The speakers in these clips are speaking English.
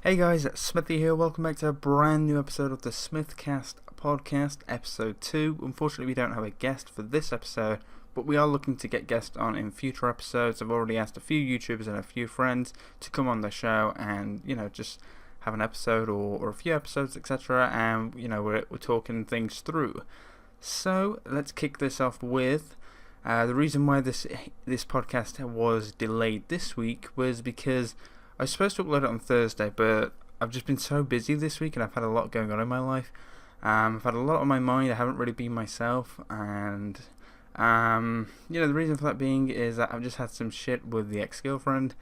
Hey guys, Smithy here. Welcome back to a brand new episode of the SmithCast podcast, episode 2. Unfortunately, we don't have a guest for this episode, but we are looking to get guests on in future episodes. I've already asked a few YouTubers and a few friends to come on the show and, just have an episode or a few episodes, etc. And, we're talking things through. So, let's kick this off with the reason why this podcast was delayed this week was because I was supposed to upload it on Thursday, but I've just been so busy this week and I've had a lot going on in my life. I've had a lot on my mind. I haven't really been myself, and the reason for that being is that I've just had some shit with the ex-girlfriend,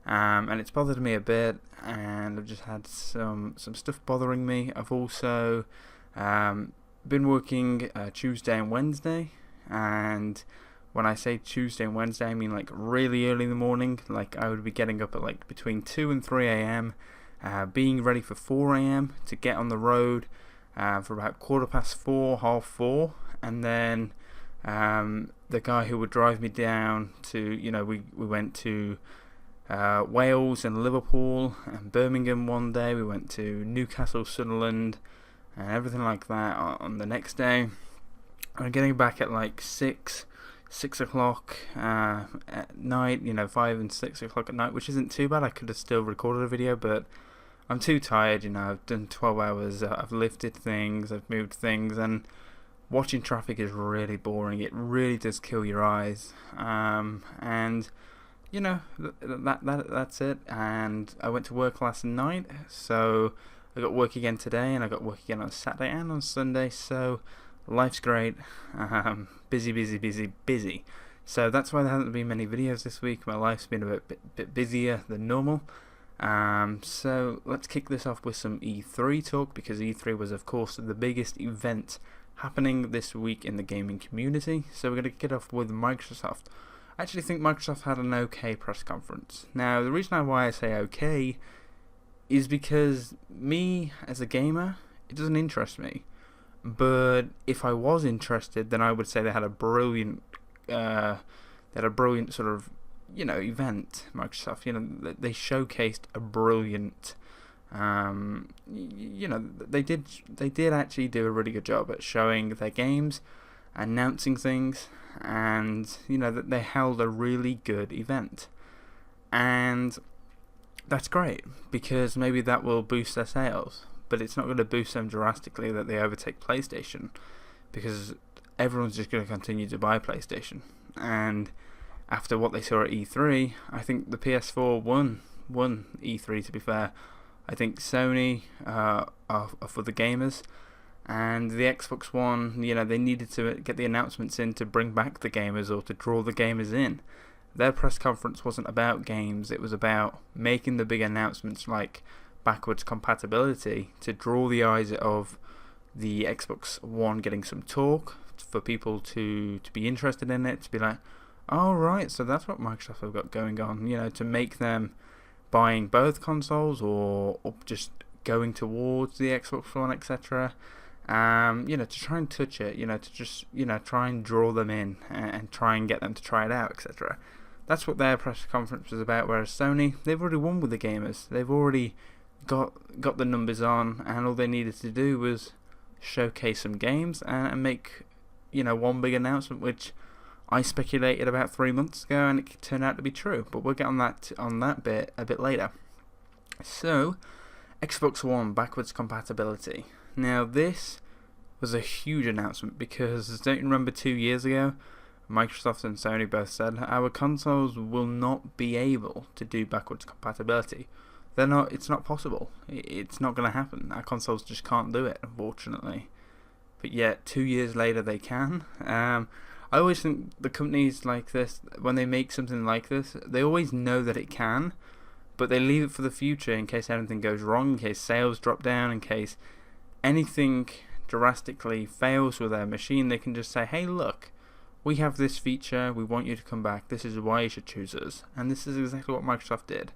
and it's bothered me a bit, and I've just had some stuff bothering me. I've also been working Tuesday and Wednesday, and when I say Tuesday and Wednesday, I mean like really early in the morning. Like I would be getting up at like between 2 and 3 a.m, being ready for 4 a.m. to get on the road for about 4:15, half 4, and then the guy who would drive me down to, we went to Wales and Liverpool and Birmingham one day. We went to Newcastle, Sunderland, and everything like that on the next day. I'm getting back at like 6 o'clock at night, 5 and 6 o'clock at night, which isn't too bad. I could have still recorded a video, but I'm too tired. I've done 12 hours, I've lifted things, I've moved things, and watching traffic is really boring. It really does kill your eyes, and that's it. And I went to work last night, so I got work again today, and I got work again on Saturday and on Sunday, so life's great. Busy. So that's why there hasn't been many videos this week. My life's been a bit busier than normal. So let's kick this off with some E3 talk, because E3 was, of course, the biggest event happening this week in the gaming community. So we're going to kick it off with Microsoft. I actually think Microsoft had an okay press conference. Now, the reason why I say okay is because me, as a gamer, it doesn't interest me. But if I was interested, then I would say they had a brilliant sort of, event. Microsoft, they showcased a brilliant, they did actually do a really good job at showing their games, announcing things, and that they held a really good event, and that's great because maybe that will boost their sales. But it's not going to boost them drastically that they overtake PlayStation, because everyone's just going to continue to buy PlayStation. And after what they saw at E3, I think the PS4 won E3, to be fair. I think Sony are for the gamers, and the Xbox One, they needed to get the announcements in to bring back the gamers or to draw the gamers in. Their press conference wasn't about games, it was about making the big announcements like backwards compatibility to draw the eyes of the Xbox One, getting some talk for people to be interested in it, to be like, oh right, so that's what Microsoft have got going on, to make them buying both consoles or just going towards the Xbox One, etc. To try and touch it, to just try and draw them in and try and get them to try it out, etc. That's what their press conference was about. Whereas Sony, they've already won with the gamers. They've already got the numbers on, and all they needed to do was showcase some games and make one big announcement, which I speculated about 3 months ago, and it turned out to be true. But we'll get on that bit a bit later. So, Xbox One backwards compatibility. Now this was a huge announcement, because don't you remember 2 years ago, Microsoft and Sony both said our consoles will not be able to do backwards compatibility. It's not possible. It's not going to happen. Our consoles just can't do it, unfortunately. But yet, 2 years later, they can. I always think the companies like this, when they make something like this, they always know that it can, but they leave it for the future in case anything goes wrong, in case sales drop down, in case anything drastically fails with their machine. They can just say, hey, look, we have this feature, we want you to come back, this is why you should choose us. And this is exactly what Microsoft did.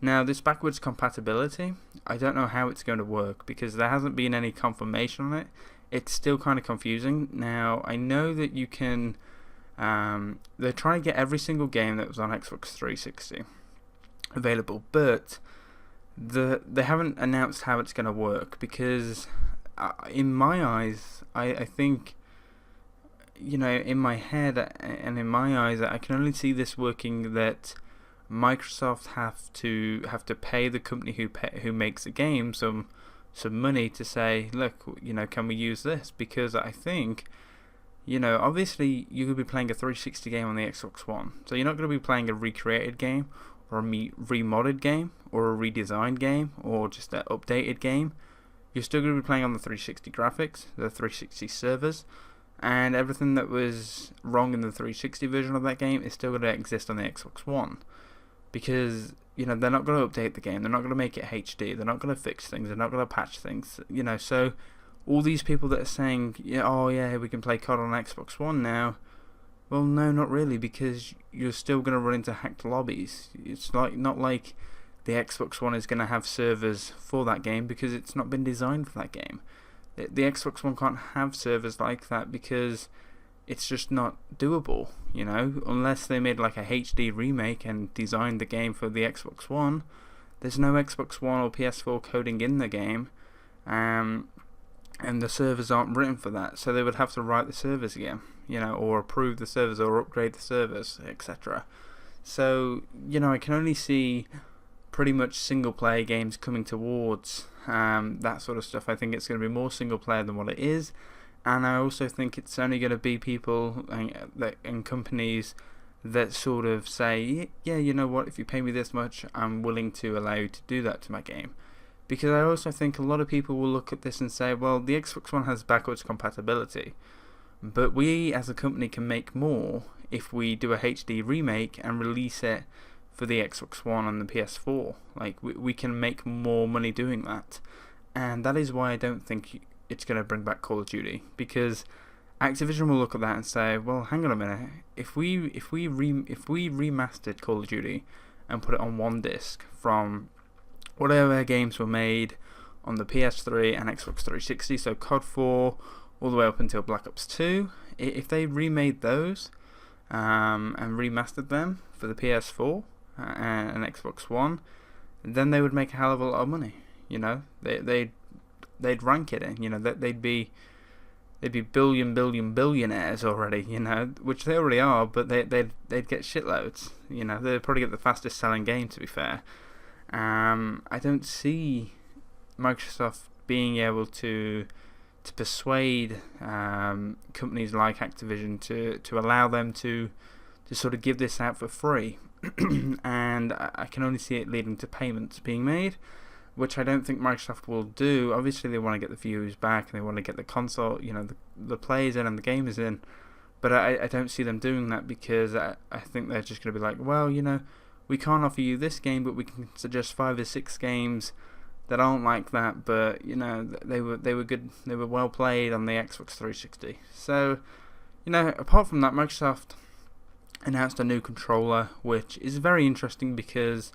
Now, this backwards compatibility, I don't know how it's going to work, because there hasn't been any confirmation on it. It's still kind of confusing. Now, I know that you can, they're trying to get every single game that was on Xbox 360 available, but they haven't announced how it's going to work, because in my eyes, I think, in my head and in my eyes, I can only see this working that Microsoft have to pay the company who makes the game some money to say, look, can we use this? Because I think, obviously you could be playing a 360 game on the Xbox One, so you're not going to be playing a recreated game or a remodded game or a redesigned game or just an updated game. You're still going to be playing on the 360 graphics, the 360 servers, and everything that was wrong in the 360 version of that game is still going to exist on the Xbox One. Because, they're not going to update the game, they're not going to make it HD, they're not going to fix things, they're not going to patch things, so all these people that are saying, we can play COD on Xbox One now, well, no, not really, because you're still going to run into hacked lobbies. It's not like the Xbox One is going to have servers for that game, because it's not been designed for that game. The Xbox One can't have servers like that because it's just not doable, unless they made like a HD remake and designed the game for the Xbox One. There's no Xbox One or PS4 coding in the game, and the servers aren't written for that, so they would have to write the servers again, or approve the servers or upgrade the servers, etc. So, I can only see pretty much single player games coming towards that sort of stuff. I think it's going to be more single player than what it is, and I also think it's only going to be people and companies that sort of say, yeah, you know what, if you pay me this much, I'm willing to allow you to do that to my game. Because I also think a lot of people will look at this and say, well, the Xbox One has backwards compatibility, but we as a company can make more if we do a HD remake and release it for the Xbox One and the PS4. Like, we can make more money doing that, and that is why I don't think it's going to bring back Call of Duty, because Activision will look at that and say, well, hang on a minute, if we remastered Call of Duty and put it on one disc from whatever games were made on the PS3 and Xbox 360, so COD 4 all the way up until Black Ops 2, if they remade those and remastered them for the PS4 and Xbox One, then they would make a hell of a lot of money. They'd rank it in. They'd be billionaires already. Which they already are, but they'd get shitloads. They'd probably get the fastest selling game, to be fair. I don't see Microsoft being able to persuade companies like Activision to allow them to sort of give this out for free. And I can only see it leading to payments being made, which I don't think Microsoft will do. Obviously, they want to get the views back, and they want to get the console, the players in and the gamers in. But I don't see them doing that, because I think they're just going to be like, well, we can't offer you this game, but we can suggest 5 or 6 games that aren't like that. But they were good, they were well played on the Xbox 360. So, apart from that, Microsoft announced a new controller, which is very interesting because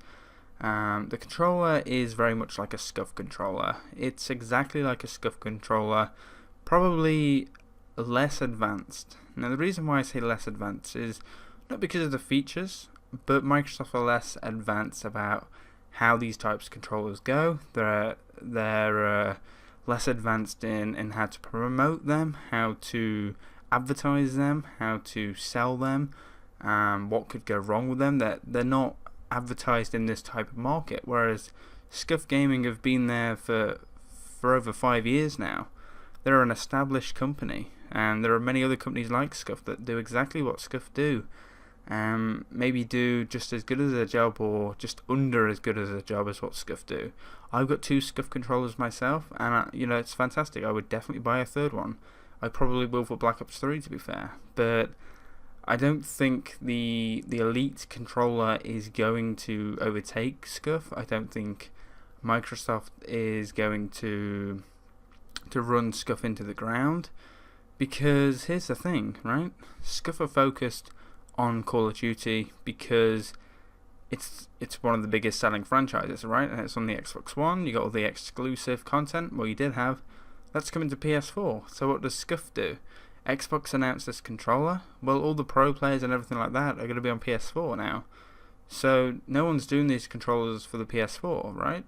the controller is very much like a Scuf controller. It's exactly like a Scuf controller, probably less advanced. Now, the reason why I say less advanced is not because of the features, but Microsoft are less advanced about how these types of controllers go. They're less advanced in how to promote them, how to advertise them, how to sell them, what could go wrong with them. They're not advertised in this type of market, whereas Scuf Gaming have been there for over 5 years now. They're an established company, and there are many other companies like Scuf that do exactly what Scuf do. Maybe do just as good as a job, or just under as good as a job as what Scuf do. I've got 2 Scuf controllers myself, and it's fantastic. I would definitely buy a third one. I probably will for Black Ops 3, to be fair, but I don't think the Elite controller is going to overtake Scuf. I don't think Microsoft is going to run Scuf into the ground, because here's the thing, right? Scuf are focused on Call of Duty because it's one of the biggest selling franchises, right? And it's on the Xbox One. You got all the exclusive content. Well, you did have. That's coming to PS4. So what does Scuf do? Xbox announced this controller. Well, all the pro players and everything like that are going to be on PS4 now. So no one's doing these controllers for the PS4, right?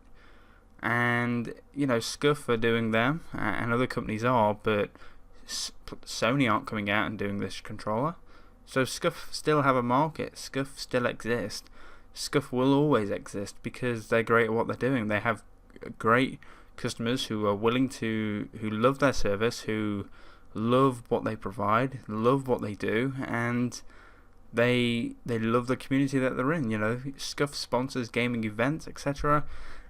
And Scuf are doing them, and other companies are, but Sony aren't coming out and doing this controller. So Scuf still have a market. Scuf still exist. Scuf will always exist because they're great at what they're doing. They have great customers who are willing to, who love their service, who love what they provide, love what they do, and they love the community that they're in. Scuf sponsors gaming events, etc.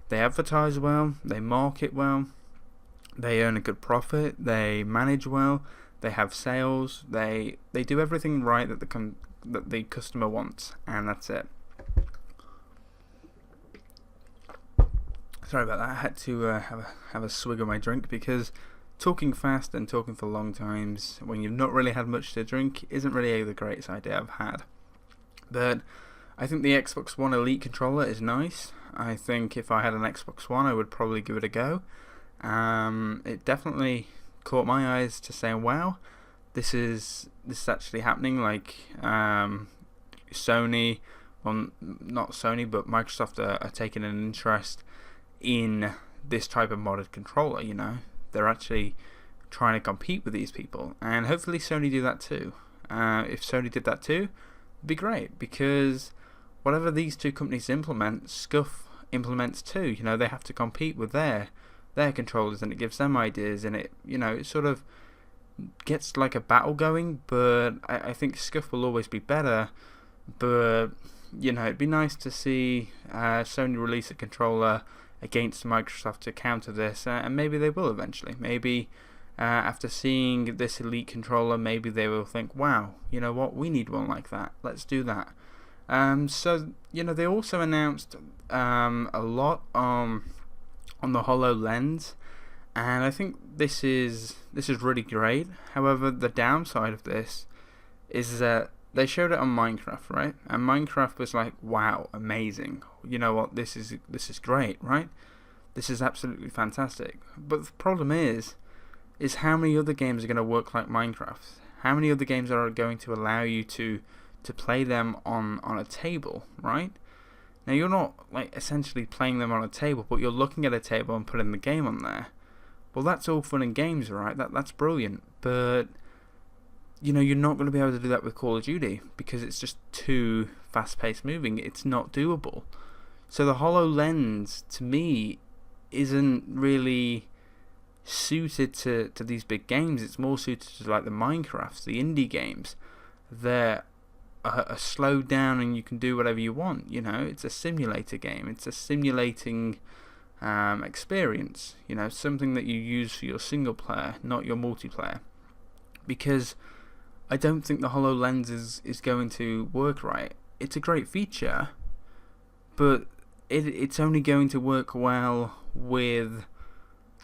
They advertise well, they market well, they earn a good profit, they manage well, they have sales, they do everything right that the customer wants, and that's it. Sorry about that. I had to have a swig of my drink, because talking fast and talking for long times when you've not really had much to drink isn't really the greatest idea I've had. But I think the Xbox One Elite controller is nice. I think if I had an Xbox One, I would probably give it a go. It definitely caught my eyes to say, wow, this is actually happening. Like Sony, well, not Sony, but Microsoft are taking an interest in this type of modded controller. They're actually trying to compete with these people, and hopefully Sony do that too. If Sony did that too, it'd be great, because whatever these two companies implement, Scuf implements too. They have to compete with their controllers, and it gives them ideas, and it sort of gets like a battle going. But I think Scuf will always be better. But it'd be nice to see Sony release a controller against Microsoft to counter this, and maybe they will eventually. Maybe after seeing this Elite controller, maybe they will think, wow, you know what, we need one like that, let's do that. So they also announced a lot on the HoloLens, and I think this is really great. However, the downside of this is that they showed it on Minecraft, right? And Minecraft was like, wow, amazing. You know what? This is great, right? This is absolutely fantastic. But the problem is how many other games are going to work like Minecraft? How many other games are going to allow you to play them on a table, right? Now, you're not like essentially playing them on a table, but you're looking at a table and putting the game on there. Well, that's all fun and games, right? That's brilliant. But you're not going to be able to do that with Call of Duty, because it's just too fast-paced moving. It's not doable. So the HoloLens, to me, isn't really suited to these big games. It's more suited to like the Minecrafts, the indie games. They're slowed down and you can do whatever you want. It's a simulator game. It's a simulating experience. Something that you use for your single player, not your multiplayer. Because I don't think the HoloLens is going to work right. It's a great feature, but it's only going to work well with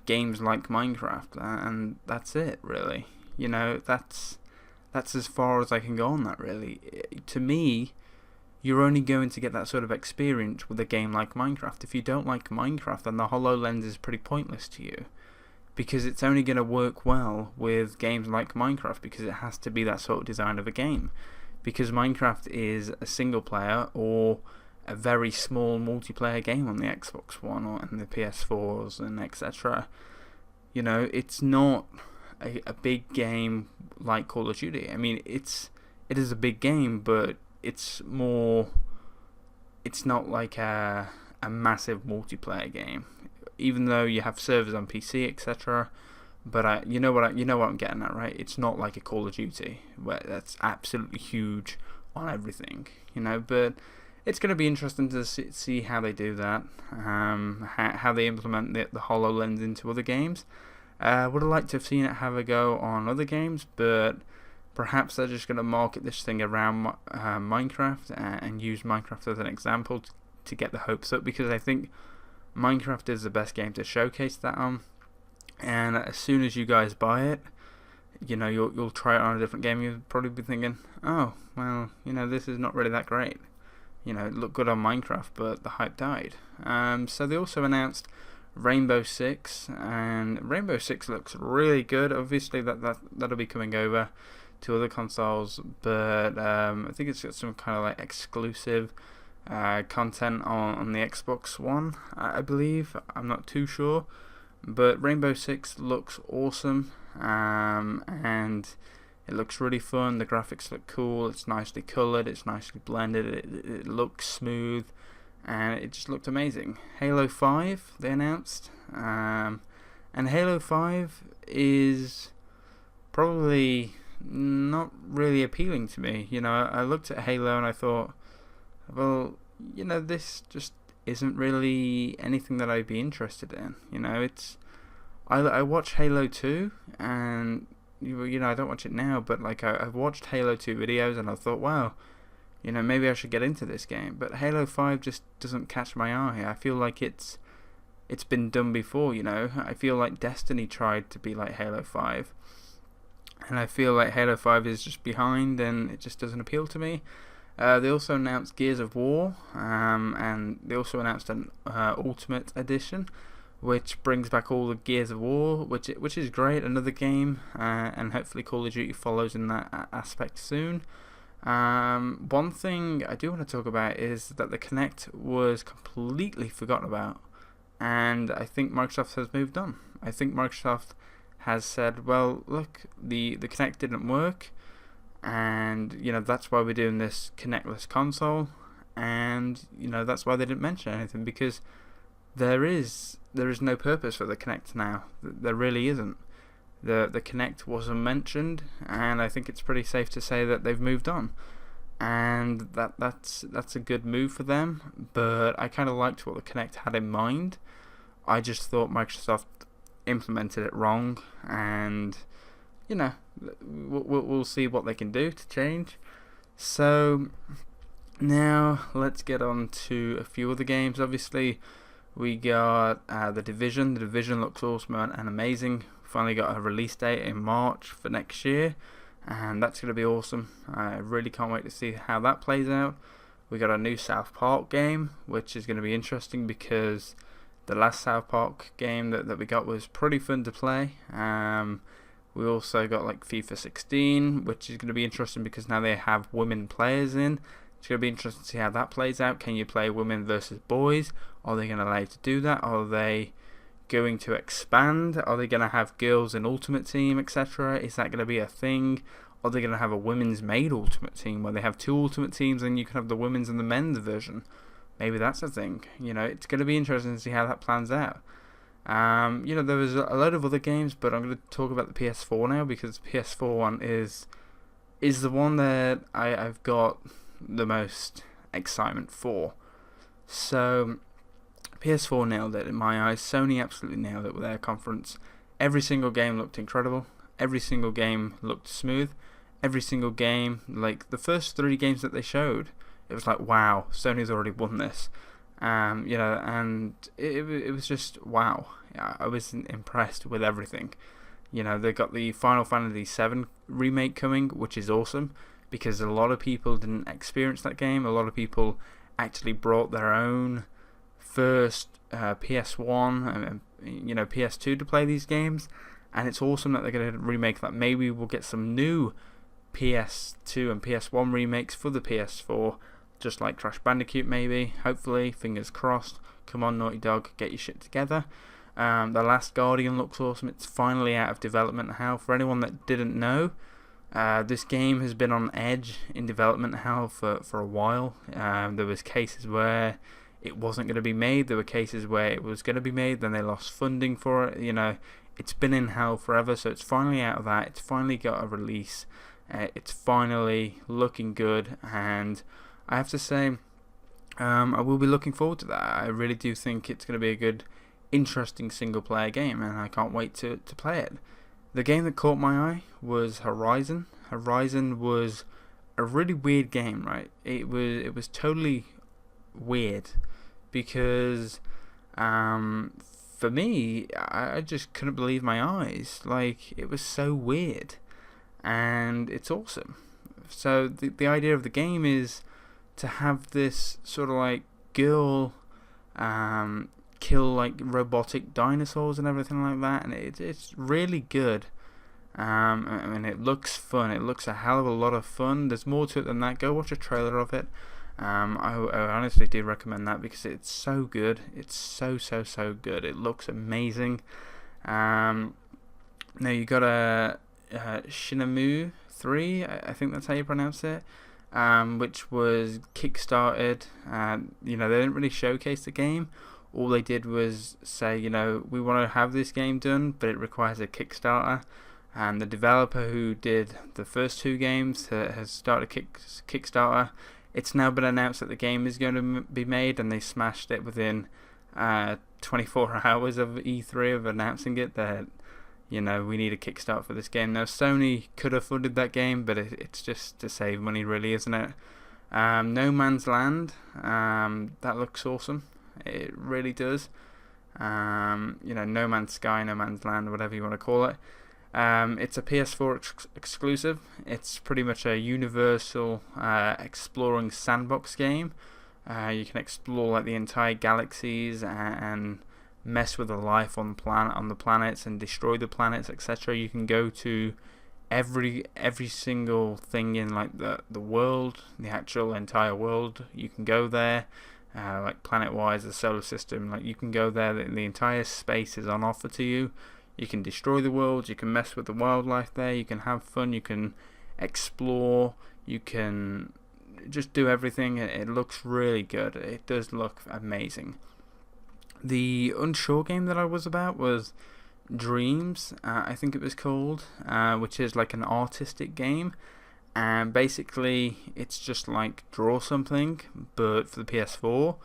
games like Minecraft, and that's it, really. That's as far as I can go on that, really. To me, you're only going to get that sort of experience with a game like Minecraft. If you don't like Minecraft, then the HoloLens is pretty pointless to you, because it's only going to work well with games like Minecraft, because it has to be that sort of design of a game. Because Minecraft is a single player or a very small multiplayer game on the Xbox One and the PS4s and etc. It's not a big game like Call of Duty. I mean, it is a big game, but it's not like a massive multiplayer game. Even though you have servers on PC, etc. But you know what I'm getting at, right? It's not like a Call of Duty where that's absolutely huge on everything, But it's going to be interesting to see how they do that, how they implement the HoloLens into other games. Would have liked to have seen it have a go on other games, but perhaps they're just going to market this thing around Minecraft and use Minecraft as an example to get the hopes up, because I think Minecraft is the best game to showcase that on. And as soon as you guys buy it, you'll try it on a different game. You'll probably be thinking, oh, well, this is not really that great. It looked good on Minecraft, but the hype died. So they also announced Rainbow Six, and Rainbow Six looks really good. Obviously, that'll be coming over to other consoles, but I think it's got some kind of like exclusive content on the Xbox One, I believe. I'm not too sure, but Rainbow Six looks awesome, and it looks really fun. The graphics look cool. It's nicely coloured. It's nicely blended. It looks smooth, and it just looked amazing. Halo 5 they announced, and Halo 5 is probably not really appealing to me. I looked at Halo and I thought, well, this just isn't really anything that I'd be interested in. I watched Halo 2, and I don't watch it now, but I've watched Halo 2 videos and I thought, wow, maybe I should get into this game. But Halo 5 just doesn't catch my eye. I feel like it's been done before. I feel like Destiny tried to be like Halo 5, and I feel like Halo 5 is just behind, and it just doesn't appeal to me. They also announced Gears of War, and they also announced an Ultimate Edition, which brings back all the Gears of War, which is great, another game, and hopefully Call of Duty follows in that aspect soon. One thing I do want to talk about is that the Kinect was completely forgotten about, and I think Microsoft has moved on. I think Microsoft has said, well, look, the Kinect didn't work, and that's why we're doing this Kinectless console, and that's why they didn't mention anything, because there is no purpose for the Kinect now. There really isn't. The Kinect wasn't mentioned, and I think it's pretty safe to say that they've moved on, and that's a good move for them. But I kind of liked what the Kinect had in mind. I just thought Microsoft implemented it wrong, and we'll see what they can do to change. So now let's get on to a few other games. Obviously, we got The Division. The Division looks awesome and amazing. Finally got a release date in March for next year, and that's going to be awesome. I really can't wait to see how that plays out. We got a new South Park game, which is going to be interesting because the last South Park game that we got was pretty fun to play. We also got FIFA 16, which is going to be interesting because now they have women players in. It's going to be interesting to see how that plays out. Can you play women versus boys? Are they going to allow you to do that? Are they going to expand? Are they going to have girls in Ultimate Team, etc.? Is that going to be a thing? Are they going to have a women's made Ultimate Team where they have two Ultimate Teams and you can have the women's and the men's version? Maybe that's a thing. It's going to be interesting to see how that plans out. There was a load of other games, but I'm going to talk about the PS4 now because the PS4 one is the one that I've got the most excitement for. So PS4 nailed it in my eyes. Sony absolutely nailed it with their conference. Every single game looked incredible. Every single game looked smooth. Every single game, the first 3 games that they showed, it was like, wow, Sony's already won this. And it was just wow. I was impressed with everything. They got the Final Fantasy VII remake coming, which is awesome because a lot of people didn't experience that game. A lot of people actually brought their own first PS1 and PS2 to play these games, and it's awesome that they're going to remake that. Maybe we'll get some new PS2 and PS1 remakes for the PS4, just like Crash Bandicoot maybe, hopefully, fingers crossed. Come on, Naughty Dog, get your shit together. The Last Guardian looks awesome. It's finally out of development hell. For anyone that didn't know, this game has been on edge in development hell for a while. There was cases where it wasn't going to be made. There were cases where it was going to be made, then they lost funding for it. It's been in hell forever, so it's finally out of that. It's finally got a release. It's finally looking good, and I have to say, I will be looking forward to that. I really do think it's going to be a good, interesting single-player game, and I can't wait to play it. The game that caught my eye was Horizon. Horizon was a really weird game, right? It was totally weird because for me, I just couldn't believe my eyes. It was so weird, and it's awesome. So the idea of the game is to have this sort of girl kill robotic dinosaurs and everything like that, and it's really good. It looks fun. It looks a hell of a lot of fun. There's more to it than that. Go watch a trailer of it. I honestly do recommend that because it's so good. It's so good. It looks amazing. Now you got a Shinemu 3, I think that's how you pronounce it, which was kickstarted. They didn't really showcase the game. All they did was say, we want to have this game done, but it requires a Kickstarter. And the developer who did the first 2 games has started a Kickstarter. It's now been announced that the game is going to be made, and they smashed it within 24 hours of E3 of announcing it, that we need a Kickstarter for this game. Now Sony could have funded that game, but it's just to save money, really, isn't it? No Man's Land, that looks awesome. It really does. No Man's Sky, No Man's Land, whatever you want to call it. It's a PS4 exclusive. It's pretty much a universal exploring sandbox game. You can explore the entire galaxies and mess with the life on the planets and destroy the planets, etc. You can go to every single thing in the world, the actual entire world. You can go there. Planet-wise, the solar system, you can go there. The entire space is on offer to you. You can destroy the world. You can mess with the wildlife there. You can have fun. You can explore. You can just do everything. It looks really good. It does look amazing. The Unsure game that I was about was Dreams, I think it was called, which is an artistic game. And basically it's just draw something, but for the PS4.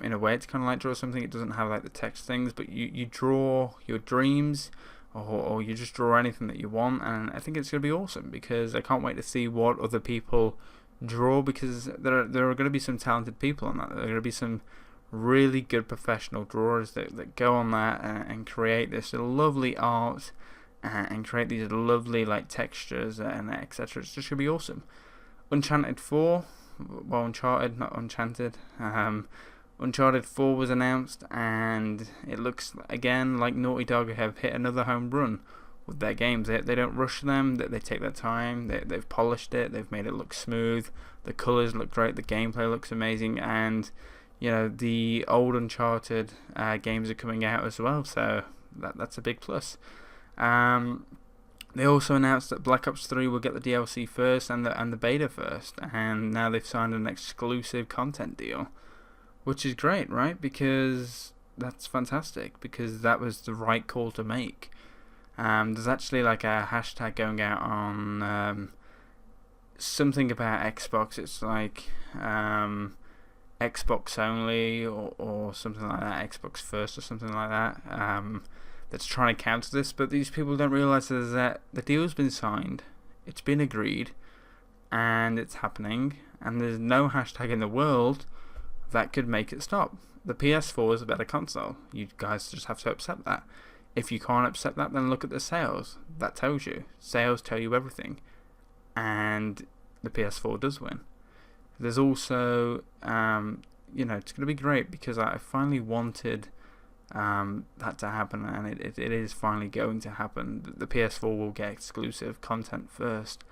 In a way it's kind of like draw something. It doesn't have the text things, but you draw your dreams, or you just draw anything that you want. And I think it's going to be awesome, because I can't wait to see what other people draw, because there are going to be some talented people on that. There are going to be some really good professional drawers that go on that and create this lovely art and create these lovely textures and etc. It's just going to be awesome. Uncharted 4, well, Uncharted, not Enchanted. Uncharted 4 was announced, and it looks again like Naughty Dog have hit another home run with their games. They don't rush them. They take their time. They've polished it. They've made it look smooth. The colours look great. The gameplay looks amazing, and the old Uncharted games are coming out as well, so that's a big plus. They also announced that Black Ops 3 will get the DLC first and the beta first, and now they've signed an exclusive content deal, which is great, right? Because that's fantastic, because that was the right call to make. There's actually a hashtag going out on something about Xbox. It's Xbox only or something like that, Xbox first or something like that. That's trying to counter this, but these people don't realise that the deal's been signed, it's been agreed, and it's happening, and there's no hashtag in the world that could make it stop. The PS4 is a better console. You guys just have to accept that. If you can't accept that, then look at the sales. That tells you. Sales tell you everything, and the PS4 does win. There's also, it's going to be great, because I finally wanted that to happen, and it is finally going to happen. The PS4 will get exclusive content first.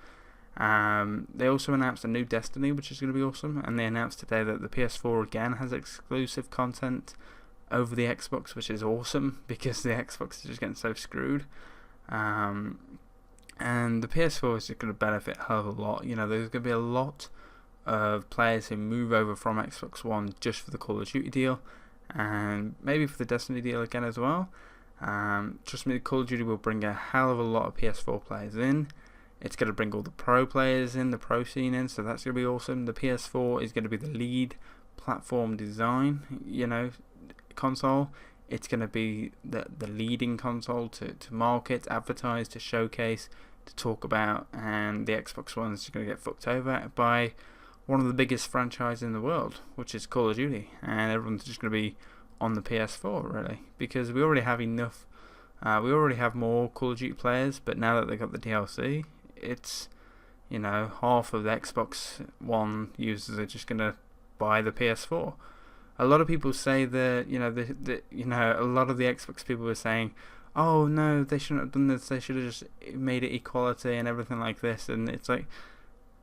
They also announced a new Destiny, which is going to be awesome, and they announced today that the PS4 again has exclusive content over the Xbox, which is awesome, because the Xbox is just getting so screwed. And the PS4 is just going to benefit a hell of a lot. There's going to be a lot of players who move over from Xbox One just for the Call of Duty deal, and maybe for the Destiny deal again as well. Trust me, the Call of Duty will bring a hell of a lot of PS4 players in. It's going to bring all the pro players in, the pro scene in, so that's going to be awesome. The PS4 is going to be the lead platform design, console. It's going to be the leading console to market, advertise, to showcase, to talk about, and the Xbox One is going to get fucked over by one of the biggest franchises in the world, which is Call of Duty, and everyone's just going to be on the PS4, really, because we already have enough. We already have more Call of Duty players, but now that they've got the DLC, it's half of the Xbox One users are just going to buy the PS4. A lot of people say that a lot of the Xbox people were saying, oh no, they shouldn't have done this, they should have just made it equality and everything like this, and it's like,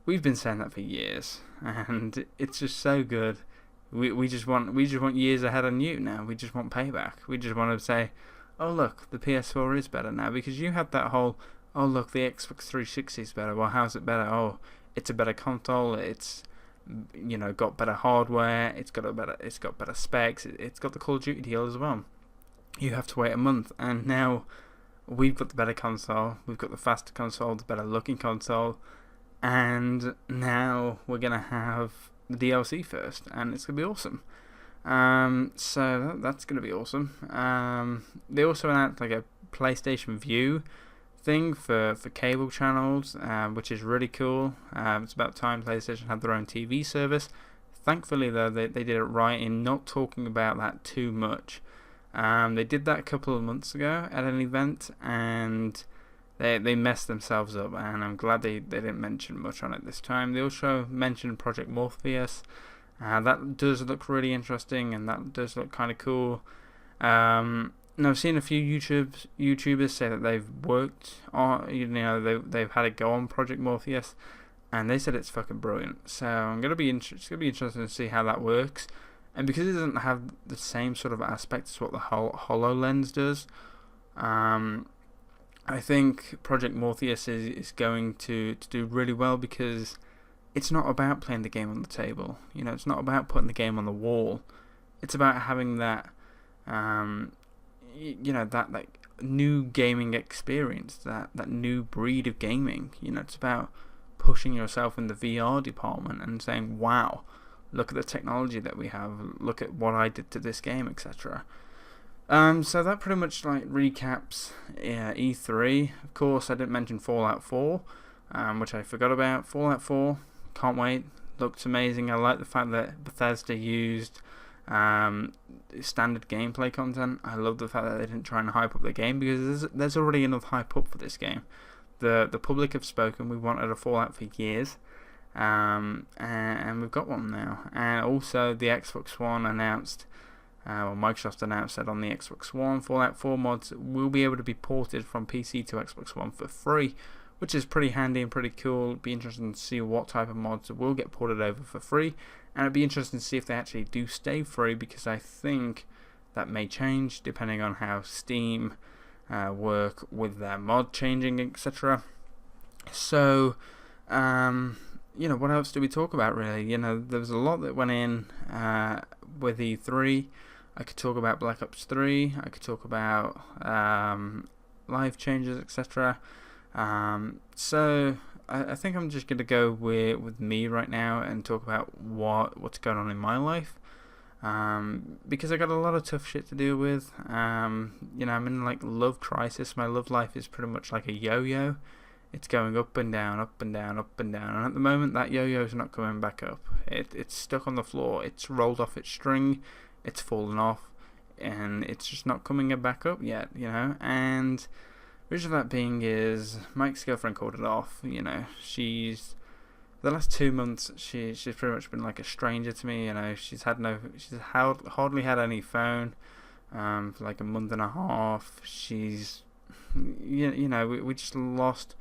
we've been saying that for years, and it's just so good. We just want years ahead on you now. We just want payback. We just want to say, oh look, the PS4 is better now, because you had that whole, oh look, the Xbox 360 is better. Well, how's it better? Oh, it's a better console. It's got better hardware. It's got better specs. It's got the Call of Duty deal as well. You have to wait a month, and now we've got the better console. We've got the faster console, the better looking console, and now we're gonna have the DLC first, and it's gonna be awesome. So that's gonna be awesome. They also announced like a PlayStation View thing for cable channels, which is really cool. It's about time PlayStation had their own TV service. Thankfully, though, they did it right in not talking about that too much. They did that a couple of months ago at an event, and they messed themselves up, and I'm glad they didn't mention much on it this time. They also mentioned Project Morpheus. That does look really interesting, and that does look kind of cool. Now, I've seen a few YouTubers say that they've worked on, they've had a go on Project Morpheus, and they said it's fucking brilliant. So it's gonna be interesting to see how that works. And because it doesn't have the same sort of aspects as what the HoloLens does, I think Project Morpheus is going to do really well, because it's not about playing the game on the table. It's not about putting the game on the wall. It's about having that, that like new gaming experience, that new breed of gaming. It's about pushing yourself in the VR department and saying, wow, look at the technology that we have, look at what I did to this game, etc. So that pretty much like recaps E3. Of course, I didn't mention Fallout 4, which I forgot about. Fallout 4, can't wait, looked amazing. I like the fact that Bethesda used standard gameplay content. I love the fact that they didn't try and hype up the game, because there's already enough hype up for this game. The public have spoken. We wanted a Fallout for years. And we've got one now. And also the Xbox One announced, Microsoft announced that on the Xbox One, Fallout 4 mods will be able to be ported from PC to Xbox One for free, which is pretty handy and pretty cool. It'd be interesting to see what type of mods will get ported over for free, and it'd be interesting to see if they actually do stay free, because I think that may change depending on how Steam work with their mod changing, etc. So, what else do we talk about, really? There was a lot that went in with E3. I could talk about Black Ops 3. I could talk about life changes, etc. So I think I'm just going to go with me right now and talk about what's going on in my life. Because I got a lot of tough shit to deal with. I'm in like love crisis. My love life is pretty much like a yo-yo. It's going up and down, up and down, up and down. And at the moment, that yo-yo is not coming back up. It's stuck on the floor. It's rolled off its string. It's fallen off. And it's just not coming back up yet, And the reason for that being is my ex-girlfriend called it off. She's... The last 2 months, she's pretty much been like a stranger to me. She's hardly had any phone for like a month and a half. She's... we just lost...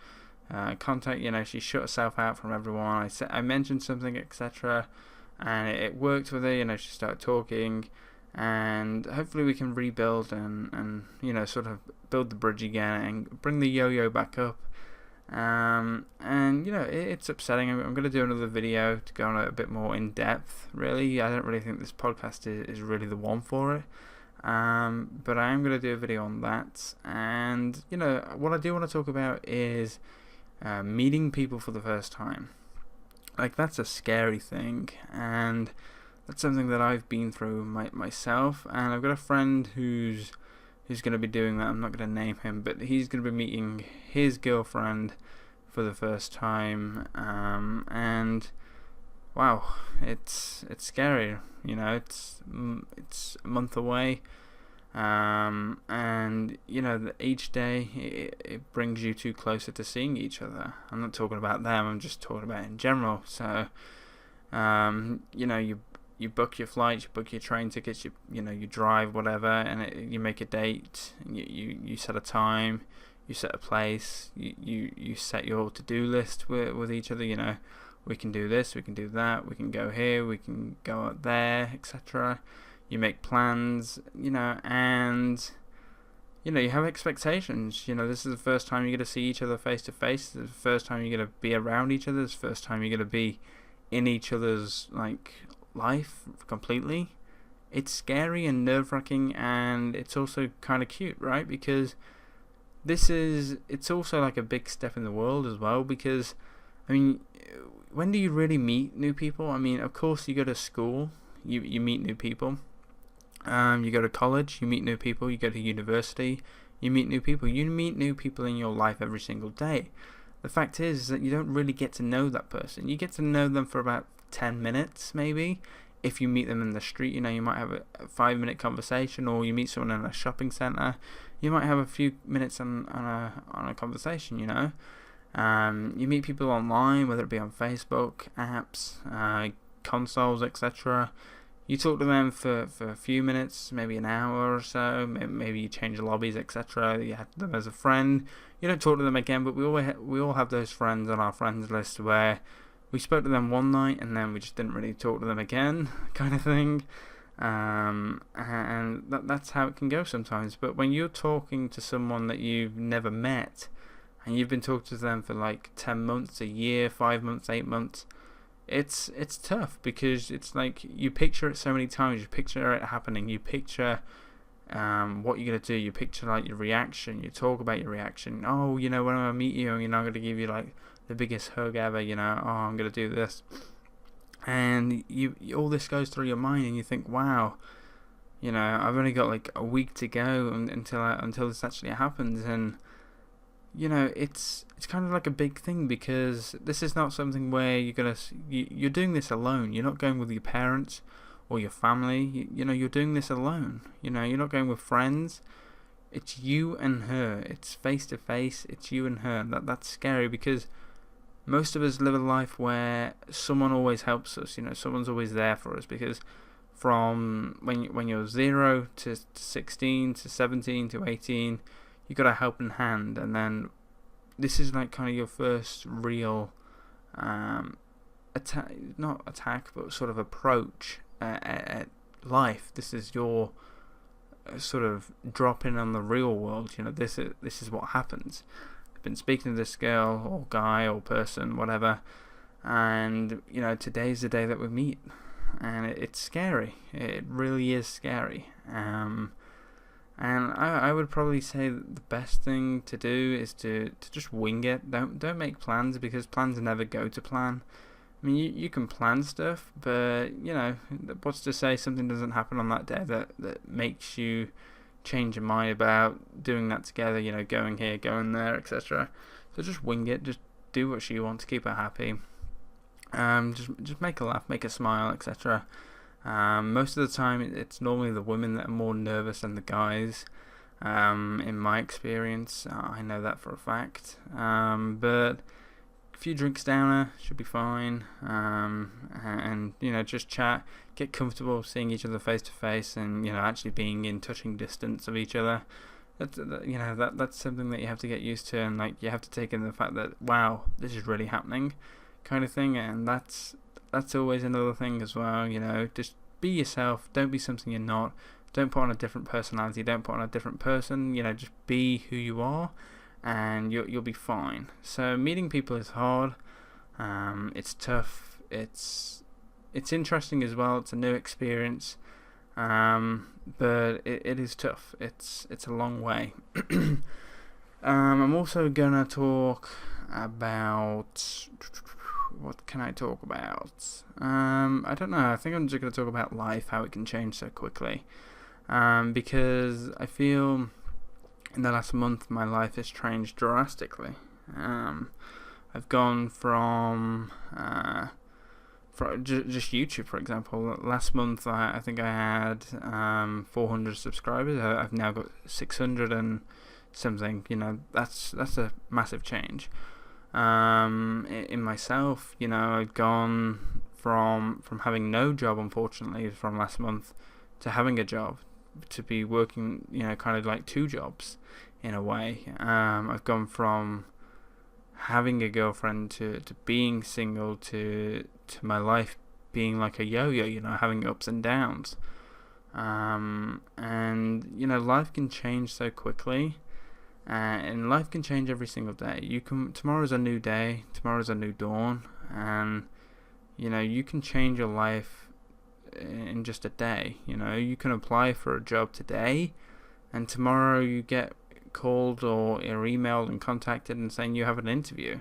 contact. She shut herself out from everyone. I mentioned something, etc., and it worked with her. She started talking, and hopefully we can rebuild and sort of build the bridge again and bring the yo-yo back up. It's upsetting. I'm going to do another video to go on a bit more in depth. Really, I don't really think this podcast is really the one for it. But I am going to do a video on that. And what I do want to talk about is meeting people for the first time. Like, that's a scary thing, and that's something that I've been through myself. And I've got a friend who's going to be doing that. I'm not going to name him, but he's going to be meeting his girlfriend for the first time. And wow, it's scary. It's a month away. And each day it brings you two closer to seeing each other. I'm not talking about them, I'm just talking about in general. So you book your flights, you book your train tickets, you drive, whatever, and you make a date, you set a time, you set a place, you set your to-do list with each other. we can do this, we can do that, we can go here, we can go out there, etc. You make plans, and you have expectations. This is the first time you're going to see each other face to face. This is the first time you're going to be around each other. This is the first time you're going to be in each other's life completely. It's scary and nerve-wracking, and it's also kind of cute, right? Because it's also like a big step in the world as well, because when do you really meet new people? Of course you go to school, you meet new people. You go to college, you meet new people. You go to university, you meet new people. You meet new people in your life every single day. The fact is that you don't really get to know that person. You get to know them for about 10 minutes maybe. If you meet them in the street, you might have a 5-minute conversation, or you meet someone in a shopping centre, you might have a few minutes on a conversation. You meet people online, whether it be on Facebook, apps, consoles, etc. You talk to them for a few minutes, maybe an hour or so. Maybe you change lobbies, etc. You have them as a friend. You don't talk to them again, but we all have those friends on our friends list where we spoke to them one night and then we just didn't really talk to them again, kind of thing. And that's how it can go sometimes. But when you're talking to someone that you've never met, and you've been talking to them for 10 months, a year, 5 months, 8 months, it's tough, because it's you picture it so many times. You picture it happening. You picture what you're going to do. You picture your reaction. You talk about your reaction. Oh, when I meet you, I'm going to give you the biggest hug ever. Oh, I'm going to do this. And you all this goes through your mind, and you think, wow, I've only got a week to go until this actually happens. And it's kind of a big thing, because this is not something where you're doing this alone. You're not going with your parents or your family. You're doing this alone. You're not going with friends. It's you and her. It's face to face. It's you and her. And that's scary, because most of us live a life where someone always helps us. Someone's always there for us, because from when you're 0 to 16 to 17 to 18, you got a helping hand. And then this is kind of your first real not attack, but sort of approach at life. This is your sort of drop in on the real world. This is what happens. I've been speaking to this girl or guy or person, whatever, and today's the day that we meet, and it's scary. It really is scary. And I would probably say that the best thing to do is to just wing it. Don't make plans, because plans never go to plan. You can plan stuff, but what's to say something doesn't happen on that day that makes you change your mind about doing that together, going here, going there, etc. So just wing it. Just do what you want to keep her happy. Just make her laugh, make her smile, etc. Most of the time it's normally the women that are more nervous than the guys, in my experience. I know that for a fact. But a few drinks down her should be fine. And just chat, get comfortable seeing each other face to face, and actually being in touching distance of each other. That's something that you have to get used to, and you have to take in the fact that, wow, this is really happening, kind of thing. And that's always another thing as well. Just be yourself. Don't be something you're not. Don't put on a different personality. Don't put on a different person. Just be who you are, and you'll be fine. So meeting people is hard. It's tough. It's interesting as well. It's a new experience. But it is tough. It's a long way. I'm also gonna talk about, what can I talk about? I don't know. I think I'm just gonna talk about life, how it can change so quickly. Because I feel in the last month my life has changed drastically. I've gone from just YouTube, for example. Last month I think I had 400 subscribers. I've now got 600 and something. That's a massive change. In myself, I've gone from having no job, unfortunately, from last month, to having a job, to be working, kind of like 2 jobs in a way. I've gone from having a girlfriend to being single to my life being like a yo-yo, you know, having ups and downs. And you know, life can change so quickly, and life can change every single day. Tomorrow's a new day, tomorrow's a new dawn, and you know, you can change your life in just a day. You know, you can apply for a job today, and tomorrow you get called or emailed and contacted and saying you have an interview.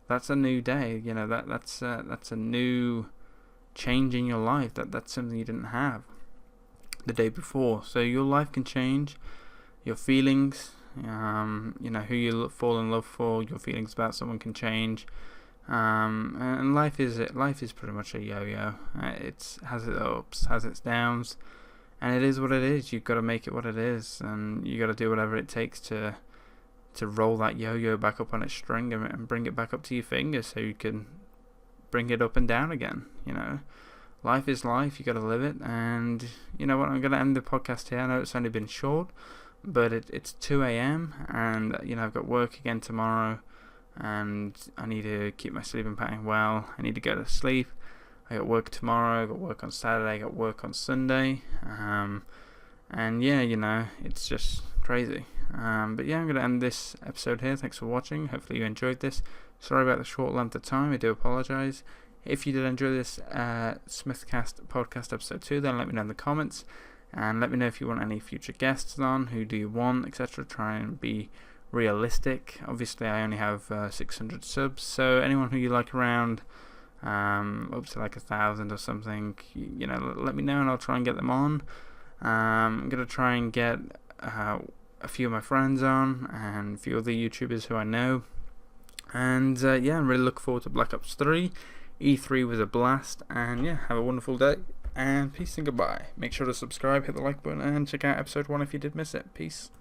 That's a new day. You know, that's a new change in your life. That's something you didn't have the day before. So your life can change, your feelings, you know, who you fall in love for, your feelings about someone can change. And life is pretty much a yo-yo. It has its ups, has its downs, and it is what it is. You've got to make it what it is, and you got to do whatever it takes to roll that yo-yo back up on its string and bring it back up to your finger so you can bring it up and down again. You know, life is life. You got to live it. And you know what? I'm going to end the podcast here. I know it's only been short, but it's 2 a.m. and you know, I've got work again tomorrow, and I need to keep my sleeping pattern well. I need to go to sleep. I got work tomorrow, I got work on Saturday, I got work on Sunday, and yeah, you know, it's just crazy. But yeah, I'm going to end this episode here. Thanks for watching. Hopefully you enjoyed this. Sorry about the short length of time, I do apologise. If you did enjoy this SmithCast podcast episode 2, then let me know in the comments, and let me know if you want any future guests on, who do you want, etc. Try and be realistic. Obviously I only have 600 subs, so anyone who you like around up to like 1,000 or something, you know, let me know and I'll try and get them on. I'm gonna try and get a few of my friends on and a few other YouTubers who I know, and yeah, I'm really looking forward to Black Ops 3. E3 was a blast, and yeah, have a wonderful day, and peace and goodbye. Make sure to subscribe, hit the like button, and check out episode 1 if you did miss it. Peace.